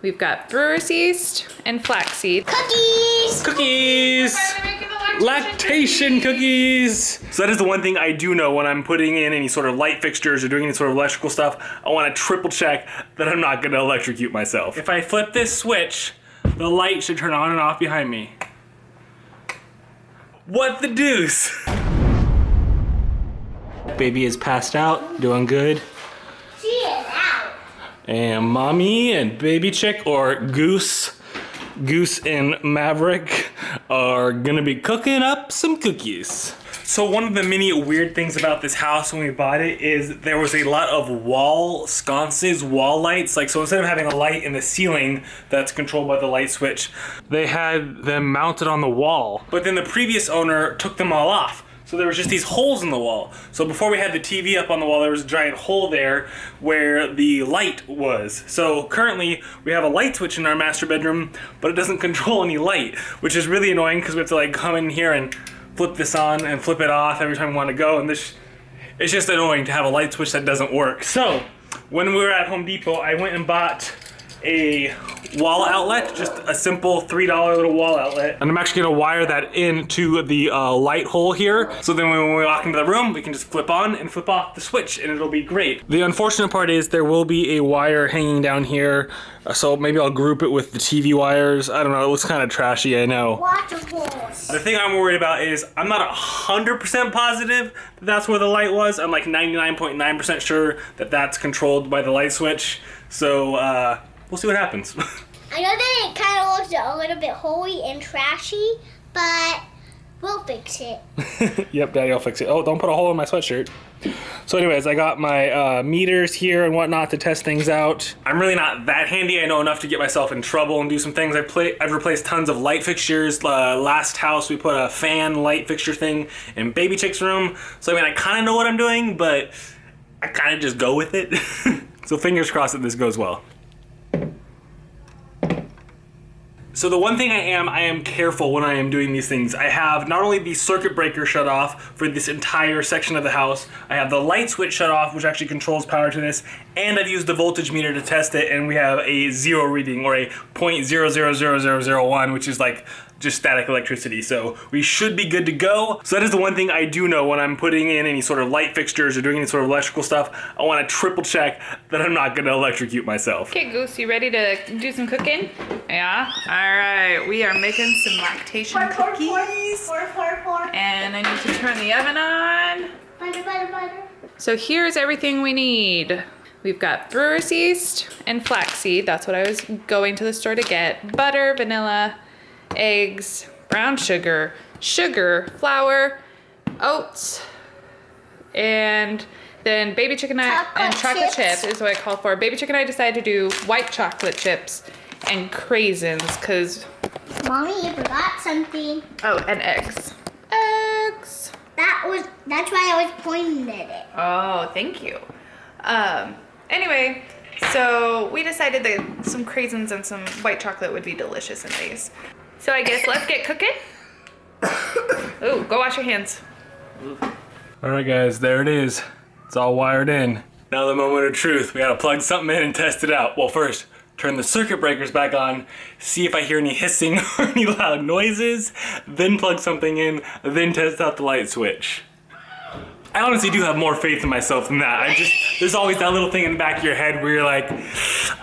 We've got brewer's yeast and flaxseed. Cookies! Cookies! Lactation cookies! So that is the one thing I do know when I'm putting in any sort of light fixtures or doing any sort of electrical stuff. I want to triple check that I'm not going to electrocute myself. If I flip this switch, the light should turn on and off behind me. What the deuce? Baby is passed out, doing good. She is out. And mommy and baby chick, or Goose and Maverick, are gonna be cooking up some cookies. So one of the many weird things about this house when we bought it is there was a lot of wall sconces, wall lights. Like, so instead of having a light in the ceiling that's controlled by the light switch, they had them mounted on the wall. But then the previous owner took them all off. So there was just these holes in the wall. So before we had the TV up on the wall, there was a giant hole there where the light was. So currently we have a light switch in our master bedroom, but it doesn't control any light, which is really annoying because we have to like come in here and flip this on and flip it off every time we want to go. And this, it's just annoying to have a light switch that doesn't work. So when we were at Home Depot, I went and bought a wall outlet, just a simple $3 little wall outlet. And I'm actually gonna wire that into the light hole here. So then when we walk into the room, we can just flip on and flip off the switch and it'll be great. The unfortunate part is there will be a wire hanging down here. So maybe I'll group it with the TV wires. I don't know, it looks kind of trashy, I know. Lots of holes. The thing I'm worried about is I'm not 100% positive that that's where the light was. I'm like 99.9% sure that that's controlled by the light switch. So, we'll see what happens. I know that it kind of looks a little bit holy and trashy, but we'll fix it. Yep, Daddy will fix it. Oh, don't put a hole in my sweatshirt. So anyways, I got my meters here and whatnot to test things out. I'm really not that handy. I know enough to get myself in trouble and do some things. I've replaced tons of light fixtures. Last house, we put a fan light fixture thing in Baby Chick's room. So I mean, I kind of know what I'm doing, but I kind of just go with it. So fingers crossed that this goes well. So the one thing I am careful when I am doing these things. I have not only the circuit breaker shut off for this entire section of the house, I have the light switch shut off, which actually controls power to this, and I've used the voltage meter to test it, and we have a 0 reading, or a 0.000001, which is like just static electricity. So we should be good to go. So that is the one thing I do know when I'm putting in any sort of light fixtures or doing any sort of electrical stuff. I want to triple check that I'm not gonna electrocute myself. Okay, Goose, you ready to do some cooking? Yeah? All right, we are making some lactation cookies. Pour. And I need to turn the oven on. Butter. So here's everything we need. We've got brewer's yeast and flaxseed. That's what I was going to the store to get. Butter, vanilla, eggs, brown sugar, flour, oats, and then baby chick and chocolate chips is what I called for. Baby chick and I decided to do white chocolate chips and craisins because... Mommy, you forgot something. Oh, and eggs. Eggs. That's why I was pointing at it. Oh, thank you. Anyway, so we decided that some craisins and some white chocolate would be delicious in these. So I guess let's get cooking. Ooh, go wash your hands. All right, guys, there it is. It's all wired in. Now the moment of truth. We gotta plug something in and test it out. Well, first, turn the circuit breakers back on, see if I hear any hissing or any loud noises, then plug something in, then test out the light switch. I honestly do have more faith in myself than that. There's always that little thing in the back of your head where you're like,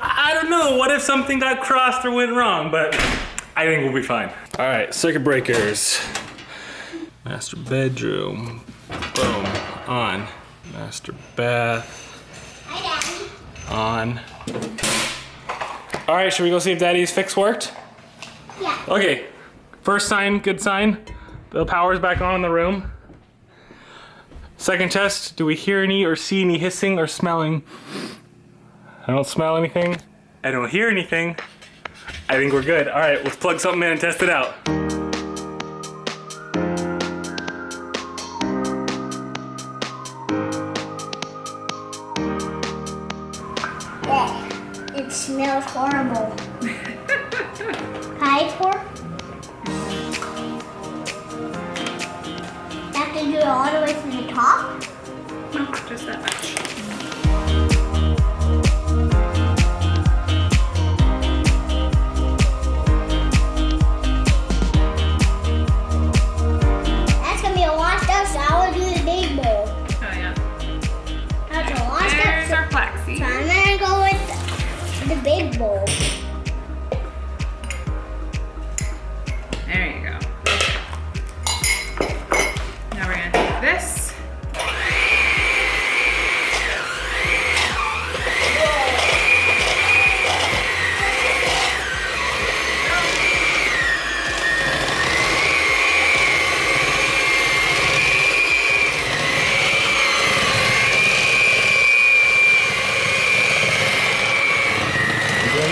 I don't know, what if something got crossed or went wrong? But I think we'll be fine. All right, circuit breakers. Master bedroom, boom, on. Master bath, Hi, Daddy. on. All right, should we go see if Daddy's fix worked? Yeah. Okay, first sign, good sign. The power's back on in the room. Second test, do we hear any or see any hissing or smelling? I don't smell anything. I don't hear anything. I think we're good. All right, let's plug something in and test it out. Yeah, it smells horrible. Hi, pour. Have to do it all the way to the top? No, just that much. bulb. There you go. Now we're gonna take this.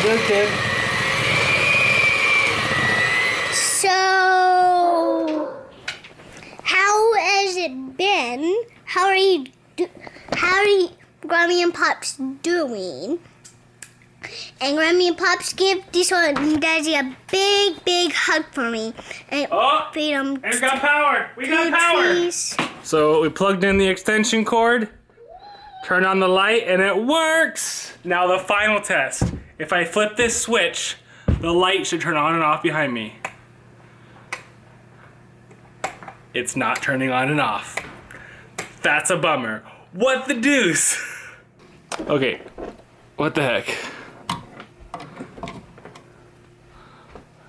Good kid. So, how has it been? How are Grammy and Pops doing? And Grammy and Pops, give this one Daddy a big hug for me. And feed them. And we got power. We got power. Trees. So we plugged in the extension cord, turned on the light, and it works. Now the final test. If I flip this switch, the light should turn on and off behind me. It's not turning on and off. That's a bummer. What the deuce? Okay, what the heck?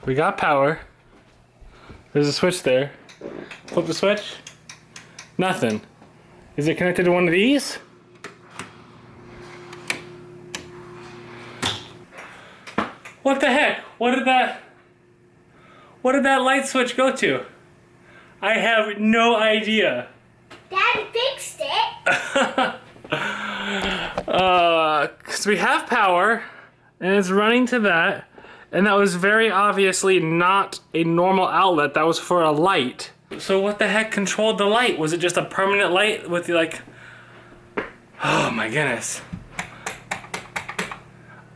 We got power. There's a switch there. Flip the switch. Nothing. Is it connected to one of these? What the heck? What did that light switch go to? I have no idea. Dad fixed it. Cause we have power, and it's running to that, and that was very obviously not a normal outlet. That was for a light. So what the heck controlled the light? Was it just a permanent light with like? Oh my goodness.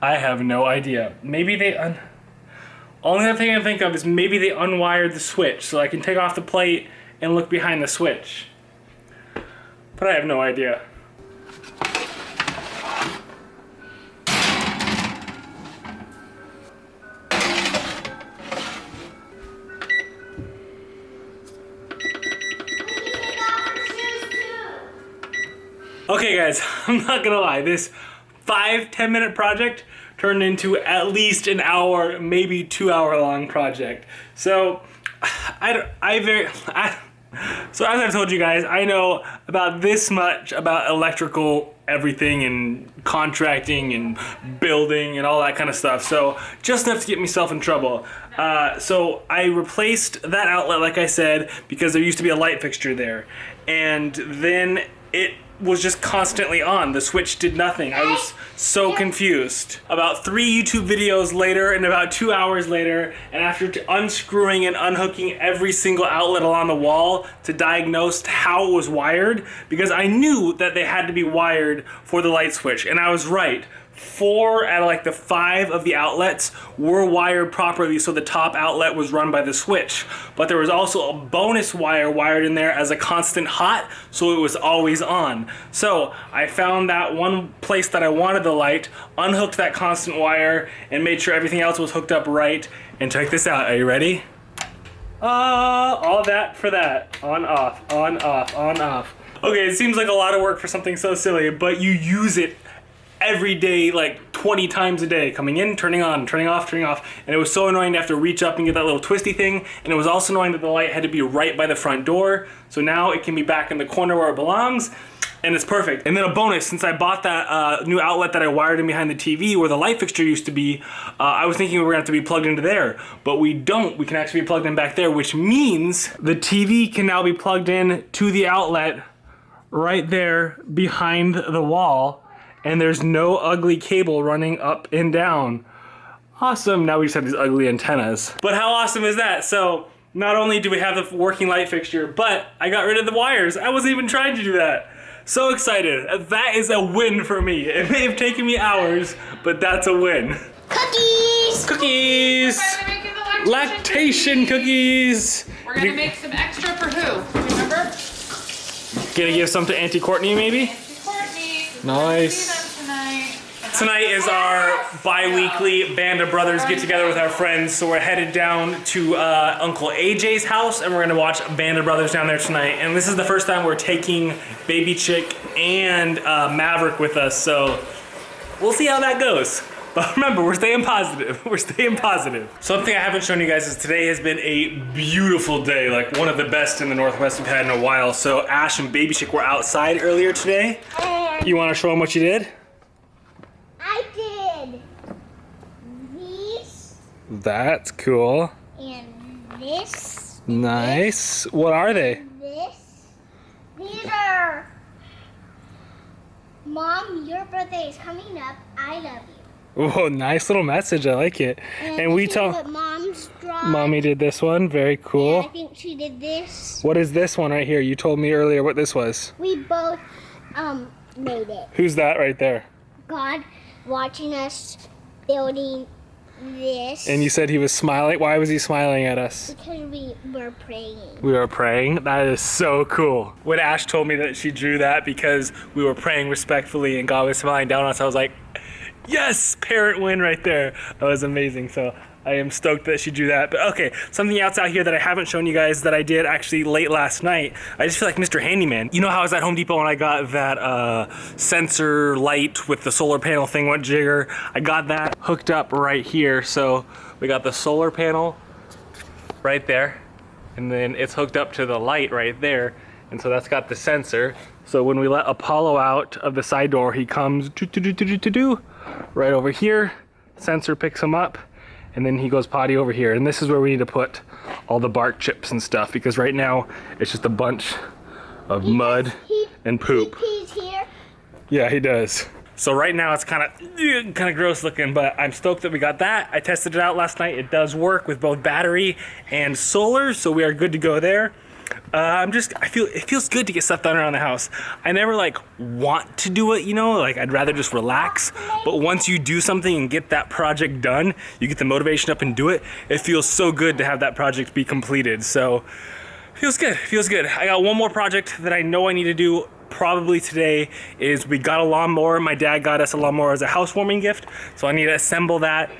I have no idea. Maybe they only other thing I can think of is maybe they unwired the switch so I can take off the plate and look behind the switch. But I have no idea. Okay guys, I'm not gonna lie, this 5-10 minute project turned into at least an hour, maybe 2 hour long project. So so as I've told you guys, I know about this much about electrical everything and contracting and building and all that kind of stuff. So just enough to get myself in trouble. So I replaced that outlet, like I said, because there used to be a light fixture there. And then it was just constantly on. The switch did nothing. I was so confused. About 3 YouTube videos later and about 2 hours later, and after unscrewing and unhooking every single outlet along the wall to diagnose how it was wired, because I knew that they had to be wired for the light switch, and I was right. 4 out of like the 5 of the outlets were wired properly, so the top outlet was run by the switch. But there was also a bonus wire wired in there as a constant hot, so it was always on. So I found that one place that I wanted the light, unhooked that constant wire, and made sure everything else was hooked up right. And check this out, are you ready? All that for that. On, off, on, off, on, off. Okay, it seems like a lot of work for something so silly, but you use it every day, like 20 times a day, coming in, turning on, turning off, and it was so annoying to have to reach up and get that little twisty thing, and it was also annoying that the light had to be right by the front door, so now it can be back in the corner where it belongs, and it's perfect. And then a bonus, since I bought that new outlet that I wired in behind the TV where the light fixture used to be, I was thinking we were gonna have to be plugged into there, but we don't. We can actually be plugged in back there, which means the TV can now be plugged in to the outlet right there behind the wall, and there's no ugly cable running up and down. Awesome, now we just have these ugly antennas. But how awesome is that? So not only do we have the working light fixture, but I got rid of the wires. I wasn't even trying to do that. So excited. That is a win for me. It may have taken me hours, but that's a win. Cookies! Cookies! Finally making the Lactation cookies! We're gonna make some extra for who? Remember? Gonna give some to Auntie Courtney, maybe? Courtney. Nice. Tonight is our bi-weekly Band of Brothers get-together with our friends, so we're headed down to Uncle AJ's house, and we're gonna watch Band of Brothers down there tonight. And this is the first time we're taking Baby Chick and Maverick with us, so we'll see how that goes. But remember, we're staying positive. We're staying positive. Something I haven't shown you guys is today has been a beautiful day, like one of the best in the Northwest we've had in a while. So Ash and Baby Chick were outside earlier today. You want to show them what you did? I did these That's cool. and this. Nice. What are they? This. These are. Mom, your birthday is coming up. I love you. Oh, nice little message. I like it. And we told what Mom's draw. Mommy did this one. Very cool. I think she did this. What is this one right here? You told me earlier what this was. We both made it. Who's that right there? God watching us building this. And you said he was smiling. Why was he smiling at us? Because we were praying. We were praying? That is so cool. When Ash told me that she drew that because we were praying respectfully and God was smiling down on us, I was like, yes, parent win right there. That was amazing. So I am stoked that she drew that. But okay, something else out here that I haven't shown you guys that I did actually late last night. I just feel like Mr. Handyman. You know how I was at Home Depot when I got that sensor light with the solar panel thing went jigger? I got that hooked up right here. So we got the solar panel right there, and then it's hooked up to the light right there. And so that's got the sensor. So when we let Apollo out of the side door, he comes right over here. Sensor picks him up, and then he goes potty over here. And this is where we need to put all the bark chips and stuff, because right now it's just a bunch of mud and poop. He's here. Yeah, he does. So right now it's kind of gross looking, but I'm stoked that we got that. I tested it out last night. It does work with both battery and solar, so we are good to go there. It feels good to get stuff done around the house. I never like want to do it, you know, like I'd rather just relax. But once you do something and get that project done, you get the motivation up and do it. It feels so good to have that project be completed. So feels good, feels good. I got one more project that I know I need to do probably today is we got a lawnmower. My dad got us a lawnmower as a housewarming gift. So I need to assemble that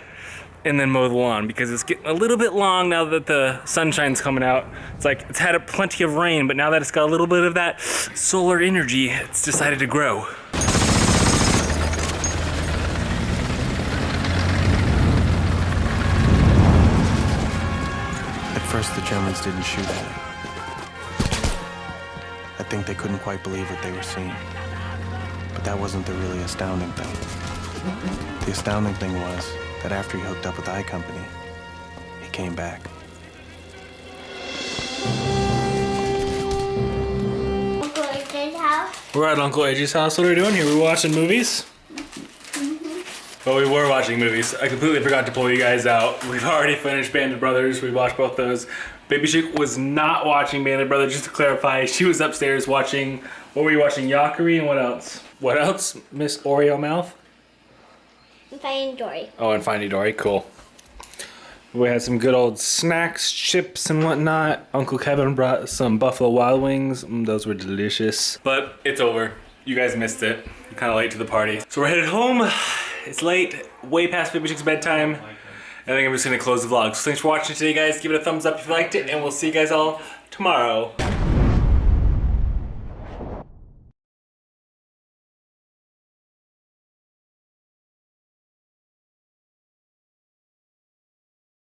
and then mow the lawn because it's getting a little bit long now that the sunshine's coming out. It's like it's had plenty of rain, but now that it's got a little bit of that solar energy, it's decided to grow. At first, the Germans didn't shoot at it. I think they couldn't quite believe what they were seeing. But that wasn't the really astounding thing. The astounding thing was that after he hooked up with I Company, he came back. Uncle Edge's house. We're at Uncle Edgy's house. What are we doing here? We're watching movies? Well, we were watching movies. I completely forgot to pull you guys out. We've already finished Band of Brothers. We watched both those. Baby Chick was not watching Band of Brothers, just to clarify. She was upstairs watching, what were you watching? Yokari and what else? What else? Miss Oreo Mouth? Finding Dory. Oh, and Finding Dory, cool. We had some good old snacks, chips and whatnot. Uncle Kevin brought some Buffalo Wild Wings. Those were delicious. But it's over. You guys missed it. You're kind of late to the party. So we're headed home. It's late, way past Baby Chick's bedtime. I think I'm just gonna close the vlog. So thanks for watching today, guys. Give it a thumbs up if you liked it, and we'll see you guys all tomorrow.